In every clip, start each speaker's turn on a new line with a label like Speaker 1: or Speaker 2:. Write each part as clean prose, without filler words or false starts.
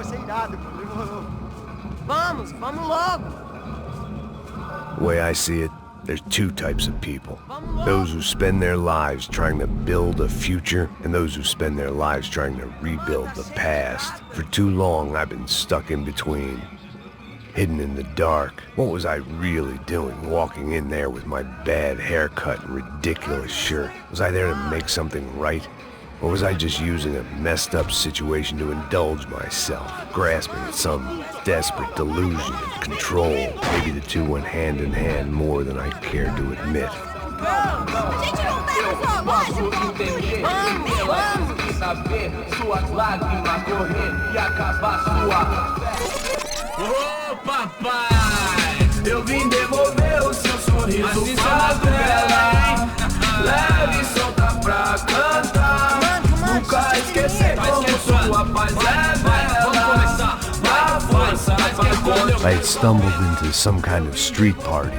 Speaker 1: vai ser irado, pô. Demorou.
Speaker 2: Vamos logo!
Speaker 3: The way I see it, there's two types of people. Those who spend their lives trying to build a future, and those who spend their lives trying to rebuild the past. For too long, I've been stuck in between. Hidden in the dark. What was I really doing walking in there with my bad haircut and ridiculous shirt? Was I there to make something right? Or was I just using a messed up situation to indulge myself, grasping at some desperate delusion of control? Maybe the two went hand in hand more than I cared to admit.
Speaker 4: Ô papai, eu vim devolver o seu sorriso pra tela, hein? Leve e solta pra cantar. Nunca esquecer como sua paz é bela. Na força pra
Speaker 3: I had stumbled into some kind of street party.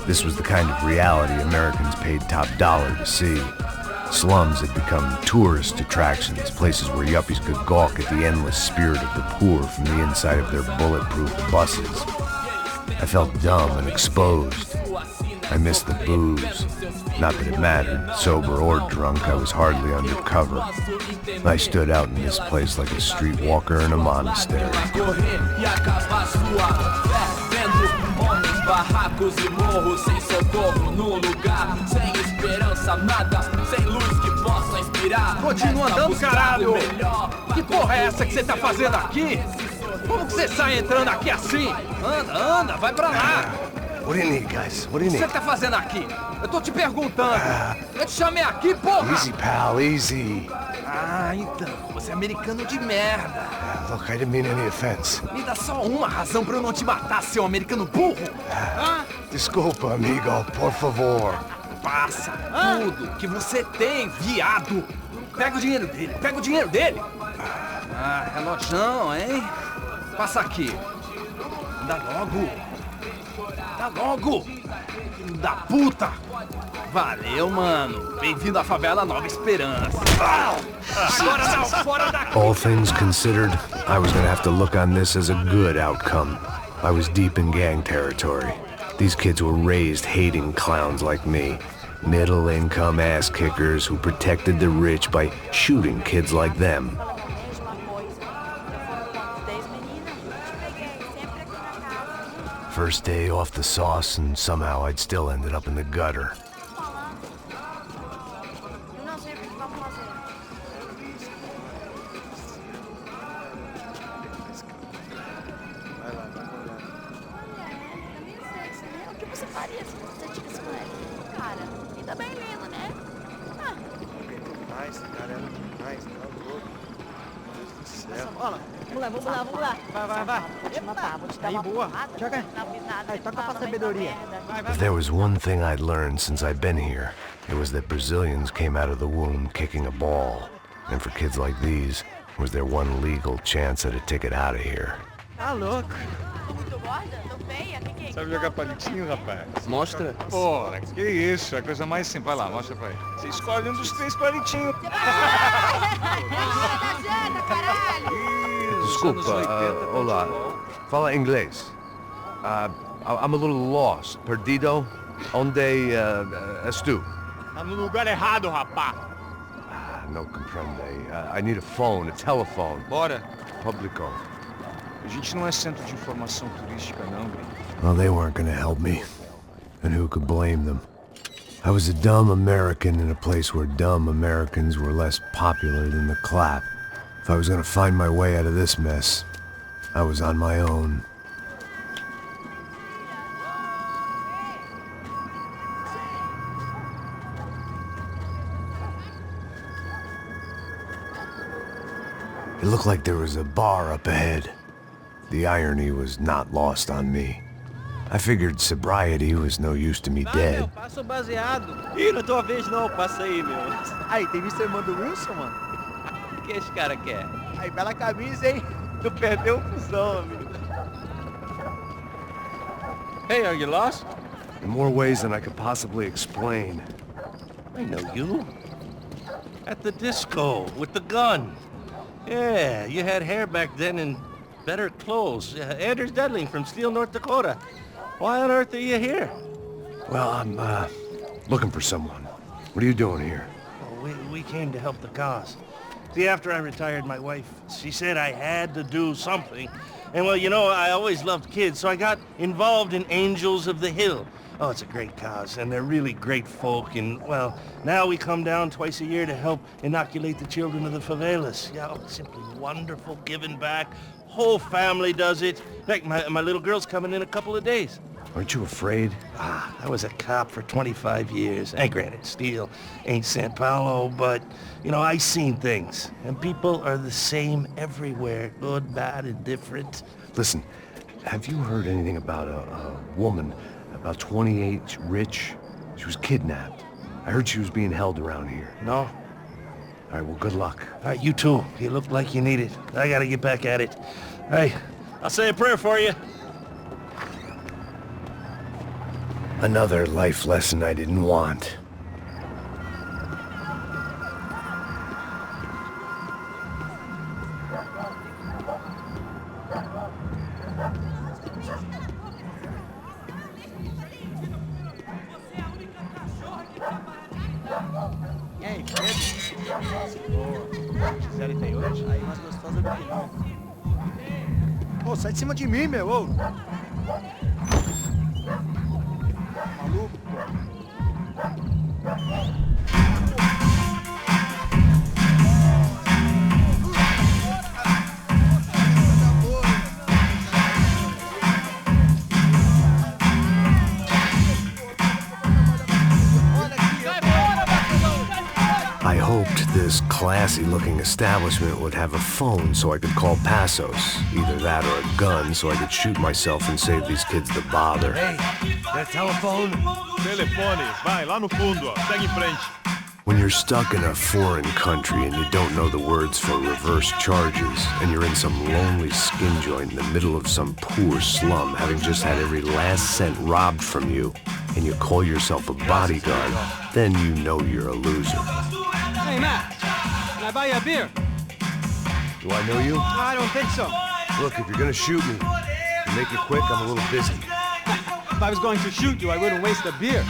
Speaker 3: This was the kind of reality Americans paid top dollar to see. Slums had become tourist attractions, places where yuppies could gawk at the endless spirit of the poor from the inside of their bulletproof buses. I felt dumb and exposed. I missed the booze. Not that it mattered. Sober or drunk, I was hardly undercover. I stood out in this place like a streetwalker in a monastery.
Speaker 4: Barracos e morros sem socorro no lugar, sem esperança, nada, sem luz que possa inspirar.
Speaker 5: Continua andando, caralho! Que porra é essa que você tá fazendo aqui? Como que você sai entrando aqui assim? Anda, vai pra lá!
Speaker 3: What do you need, guys? What do you
Speaker 5: O que
Speaker 3: need?
Speaker 5: você tá fazendo aqui? Eu tô te perguntando. Eu te chamei aqui, porra!
Speaker 3: Easy, pal, easy.
Speaker 5: Ah, então, você é americano de merda.
Speaker 3: Look, I didn't mean any offense.
Speaker 5: Me dá só uma razão pra eu não te matar, seu americano burro.
Speaker 3: Desculpa, amigo, por favor.
Speaker 5: Passa tudo que você tem, viado. Pega o dinheiro dele, Ah, relojão, hein? Passa aqui. Dá logo. Filho da puta. Valeu, mano. Bem-vindo à favela Nova Esperança. Agora não, fora daqui.
Speaker 3: All things considered, I was gonna have to look on this as a good outcome. I was deep in gang territory. These kids were raised hating clowns like me. Middle-income ass-kickers who protected the rich by shooting kids like them. First day off the sauce, and somehow I'd still ended up in the gutter.
Speaker 1: Vamos lá. Vai. Vou te matar, vou te dar uma porrada. Joga aí, toca pra sabedoria.
Speaker 3: If there was one thing I'd learned since I'd been here, it was that Brazilians came out of the womb kicking a ball. And for kids like these, was their one legal chance at a ticket out of here.
Speaker 1: Tá louco.
Speaker 6: Sabe jogar palitinho, rapaz?
Speaker 2: Mostra.
Speaker 6: Pô, que isso, é a coisa mais simples. Vai lá, mostra pra ele. Você escolhe um dos 3 palitinhos.
Speaker 3: Desculpa, olá. Fala inglês. I'm a little lost. Perdido? Onde és tu?
Speaker 6: Tá no lugar errado, rapá.
Speaker 3: No comprende. I need a phone, a telephone.
Speaker 6: Bora.
Speaker 3: Publico.
Speaker 6: A gente não é centro de informação turística, não, gringo.
Speaker 3: Well, they weren't gonna help me. And who could blame them? I was a dumb American in a place where dumb Americans were less popular than the clap. If I was gonna find my way out of this mess, I was on my own. It looked like there was a bar up ahead. The irony was not lost on me. I figured sobriety was no use to me dead.
Speaker 1: Passa o baseado. Ih, não é tua vez não, passa aí, meu. Aí, tem visto a irmã do Wilson, mano?
Speaker 5: O que esse cara quer?
Speaker 1: Aí, bela camisa, hein? Tu perdeu o fusão, amigo.
Speaker 5: Hey, are you lost?
Speaker 3: In more ways than I could possibly explain.
Speaker 7: I know you. At the disco, with the gun. Yeah, you had hair back then and better clothes. Anders Dudley from Steele, North Dakota. Why on earth are you here?
Speaker 3: Well, I'm, looking for someone. What are you doing here?
Speaker 7: Well, we came to help the cause. See, after I retired, my wife, she said I had to do something. And well, you know, I always loved kids, so I got involved in Angels of the Hill. Oh, it's a great cause, and they're really great folk, and, well, now we come down twice a year to help inoculate the children of the favelas. Yeah, oh, it's simply wonderful, giving back. Whole family does it. In fact, my little girl's coming in a couple of days.
Speaker 3: Aren't you afraid?
Speaker 7: I was a cop for 25 years. And granted, Steele ain't San Paulo, but, you know, I seen things. And people are the same everywhere, good, bad, and different.
Speaker 3: Listen, have you heard anything about a woman, about 28, rich? She was kidnapped. I heard she was being held around here.
Speaker 7: No?
Speaker 3: All right, well, good luck.
Speaker 7: All right, you too. You look like you need it. I gotta get back at it. Hey, I'll say a prayer for you.
Speaker 3: Another life lesson I didn't want.
Speaker 1: E aí, Gisele tem hoje? Aí umas gostosas bem. Pô, sai de cima de mim, meu, ô! Maluco, pô.
Speaker 3: I hoped this classy-looking establishment would have a phone so I could call Passos. Either that or a gun so I could shoot myself and save these kids the bother.
Speaker 7: Hey, that telephone?
Speaker 8: Telefone, vai, lá no fundo, ó. Segue em frente.
Speaker 3: When you're stuck in a foreign country and you don't know the words for reverse charges, and you're in some lonely skin joint in the middle of some poor slum, having just had every last cent robbed from you, and you call yourself a bodyguard, then you know you're a loser.
Speaker 1: Hey, Matt, can I buy you a beer?
Speaker 3: Do I know you?
Speaker 1: I don't think so.
Speaker 3: Look, if you're gonna shoot me, make it quick, I'm a little busy.
Speaker 1: If I was going to shoot you, I wouldn't waste a beer.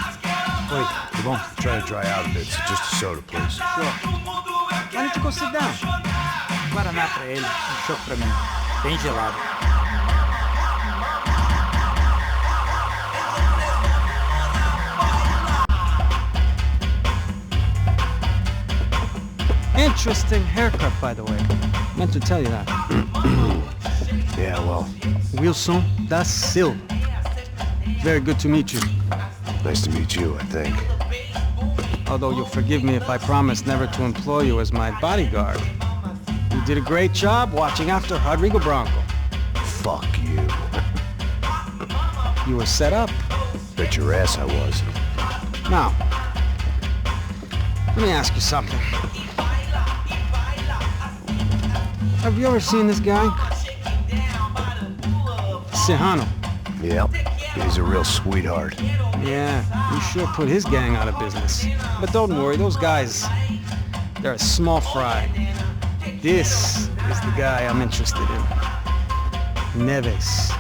Speaker 3: Wait, come on. I'm trying to dry out a bit, so just a soda, please.
Speaker 1: Sure. Why don't you go sit down? Guaraná pra ele, choco pra mim. Bem gelado. Interesting haircut, by the way. Meant to tell you that.
Speaker 3: Yeah, well,
Speaker 1: Wilson da Silva. Very good to meet you.
Speaker 3: nice to meet you, I think.
Speaker 1: Although you'll forgive me if I promise never to employ you as my bodyguard. You did a great job watching after Rodrigo Branco.
Speaker 3: Fuck you.
Speaker 1: You were set up.
Speaker 3: Bet your ass I was.
Speaker 1: Now, let me ask you something. Have you ever seen this guy? Serrano.
Speaker 3: Yep, he's a real sweetheart.
Speaker 1: Yeah, you sure put his gang out of business. But don't worry, those guys, they're a small fry. This is the guy I'm interested in. Neves.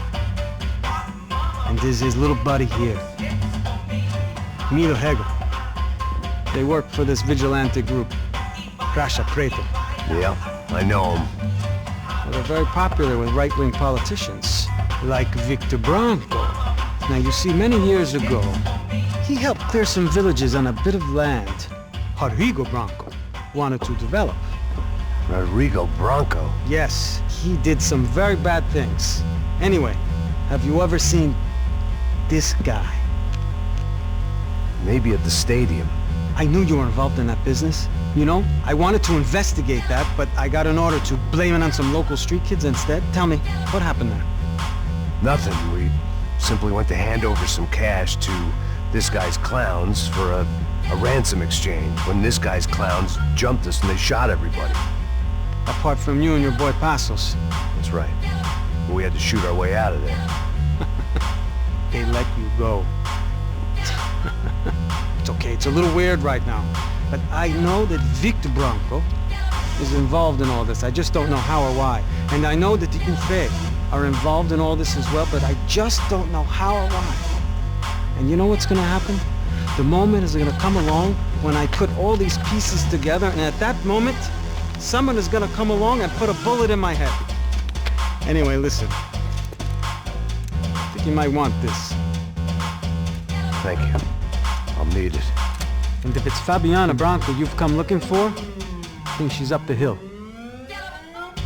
Speaker 1: And this is his little buddy here. Milo Hegel. They work for this vigilante group, Cracha Preto.
Speaker 3: Yep, I know him.
Speaker 1: Well, they're very popular with right-wing politicians, like Victor Branco. Now, you see, many years ago, he helped clear some villages on a bit of land Rodrigo Branco wanted to develop.
Speaker 3: Rodrigo Branco?
Speaker 1: Yes, he did some very bad things. Anyway, have you ever seen this guy?
Speaker 3: Maybe at the stadium.
Speaker 1: I knew you were involved in that business. You know, I wanted to investigate that, but I got an order to blame it on some local street kids instead. Tell me, what happened there?
Speaker 3: Nothing. We simply went to hand over some cash to this guy's clowns for a ransom exchange when this guy's clowns jumped us and they shot everybody.
Speaker 1: Apart from you and your boy Passos.
Speaker 3: That's right. We had to shoot our way out of there.
Speaker 1: They let you go. It's okay, it's a little weird right now. But I know that Victor Branco is involved in all this. I just don't know how or why. And I know that the Ufe are involved in all this as well, but I just don't know how or why. And you know what's gonna happen? The moment is gonna come along when I put all these pieces together, and at that moment, someone is gonna come along and put a bullet in my head. Anyway, listen. I think you might want this.
Speaker 3: Thank you. I'll need it.
Speaker 1: And if it's Fabiana Branco you've come looking for, I think she's up the hill.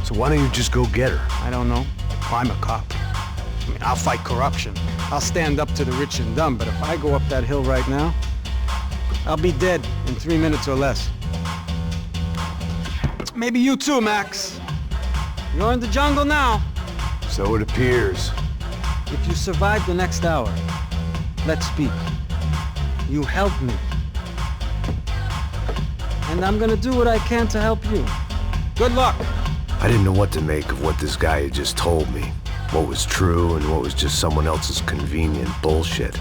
Speaker 3: So why don't you just go get her?
Speaker 1: I don't know. I'm a cop. I mean, I'll fight corruption. I'll stand up to the rich and dumb, but if I go up that hill right now, I'll be dead in 3 minutes or less. Maybe you too, Max. You're in the jungle now.
Speaker 3: So it appears.
Speaker 1: If you survive the next hour, let's speak. You help me. And I'm gonna do what I can to help you. Good luck.
Speaker 3: I didn't know what to make of what this guy had just told me. What was true and what was just someone else's convenient bullshit.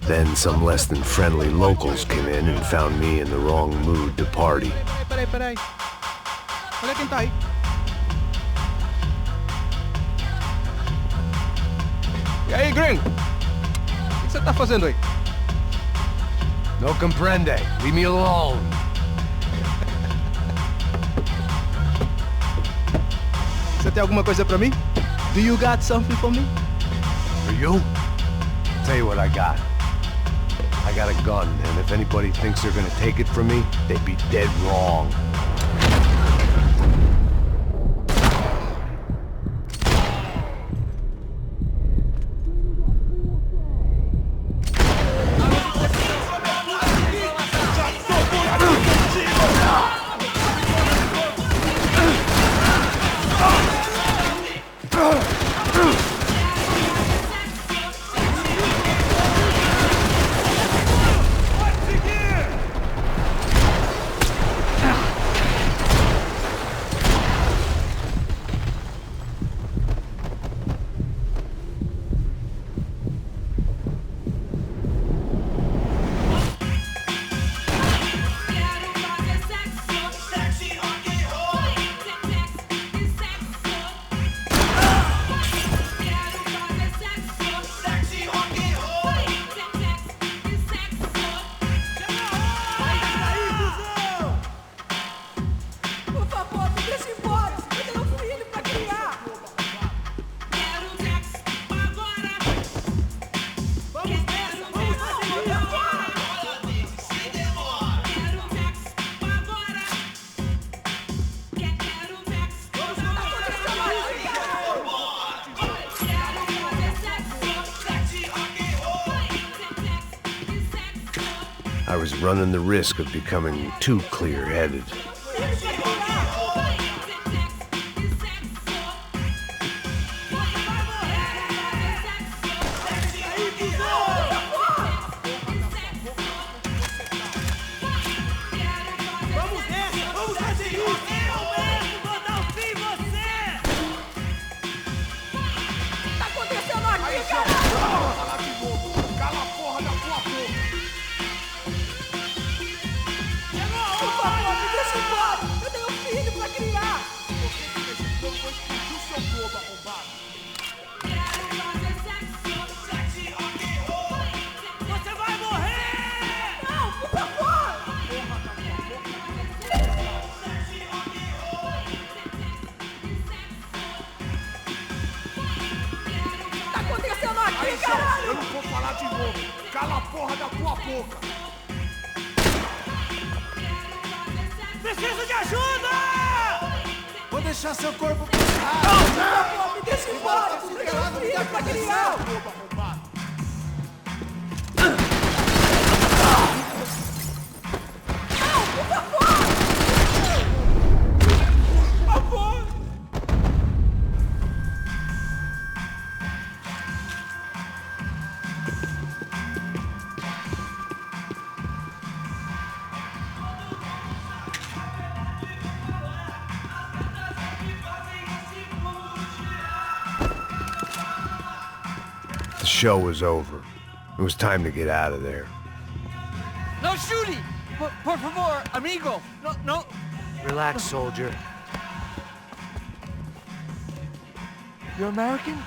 Speaker 3: Then some less than friendly locals came in and found me in the wrong mood to party.
Speaker 5: Peraí. Olha quem tá aí. E aí, gringo? O que você tá fazendo aí?
Speaker 3: No comprende. Leave me alone.
Speaker 5: Você tem alguma coisa pra mim? Do you got something for me?
Speaker 3: For you? Tell you what I got. I got a gun, and if anybody thinks they're gonna take it from me, they'd be dead wrong. I was running the risk of becoming too clear-headed.
Speaker 4: Eu não vou falar de novo. Cala a porra da tua boca.
Speaker 2: Preciso de ajuda!
Speaker 4: Vou deixar seu corpo puxar.
Speaker 2: Não, me deixa embora! Eu tenho filho pra criar!
Speaker 3: The show was over. It was time to get out of there.
Speaker 2: No shooting! Por favor, amigo! No
Speaker 9: Relax, soldier.
Speaker 2: You're American?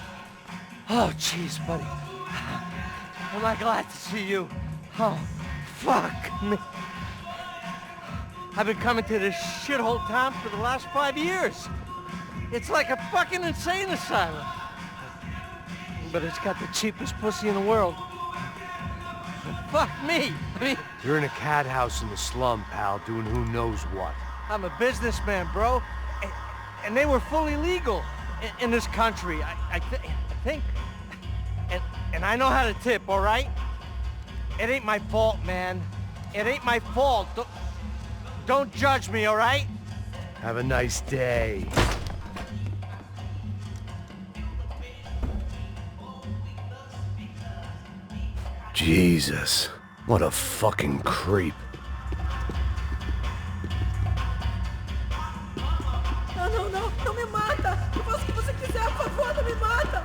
Speaker 2: Oh, jeez, buddy. Am I glad to see you? Oh, fuck me. I've been coming to this shithole town for the last 5 years. It's like a fucking insane asylum. But it's got the cheapest pussy in the world. Fuck me. I mean,
Speaker 9: You're in a cat house in the slum, pal, doing who knows what.
Speaker 2: I'm a businessman, bro. And they were fully legal in this country. I think. And I know how to tip, all right? It ain't my fault, man. It ain't my fault. Don't judge me, all right?
Speaker 9: Have a nice day.
Speaker 3: Jesus, what a fucking creep.
Speaker 10: Não me mata! Eu faço o que você quiser, por favor, não me mata!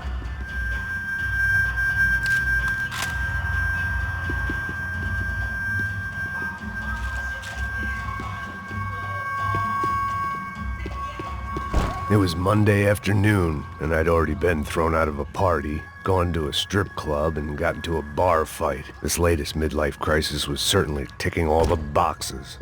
Speaker 3: It was Monday afternoon, and I'd already been thrown out of a party, gone to a strip club, and got into a bar fight. This latest midlife crisis was certainly ticking all the boxes.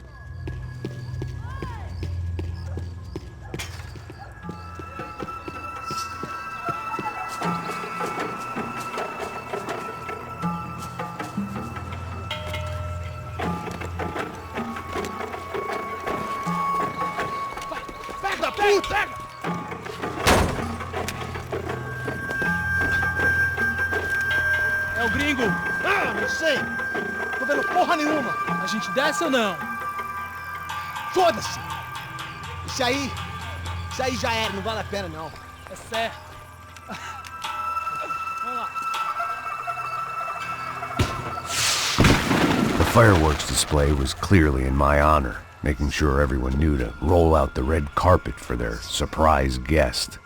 Speaker 11: É o gringo.
Speaker 2: Ah, não sei. Tô vendo porra nenhuma.
Speaker 11: A gente desce ou não?
Speaker 2: Foda-se. Isso aí já era, não vale a pena, não.
Speaker 11: É certo. Vamos lá.
Speaker 3: The fireworks display was clearly in my honor, making sure everyone knew to roll out the red carpet for their surprise guest.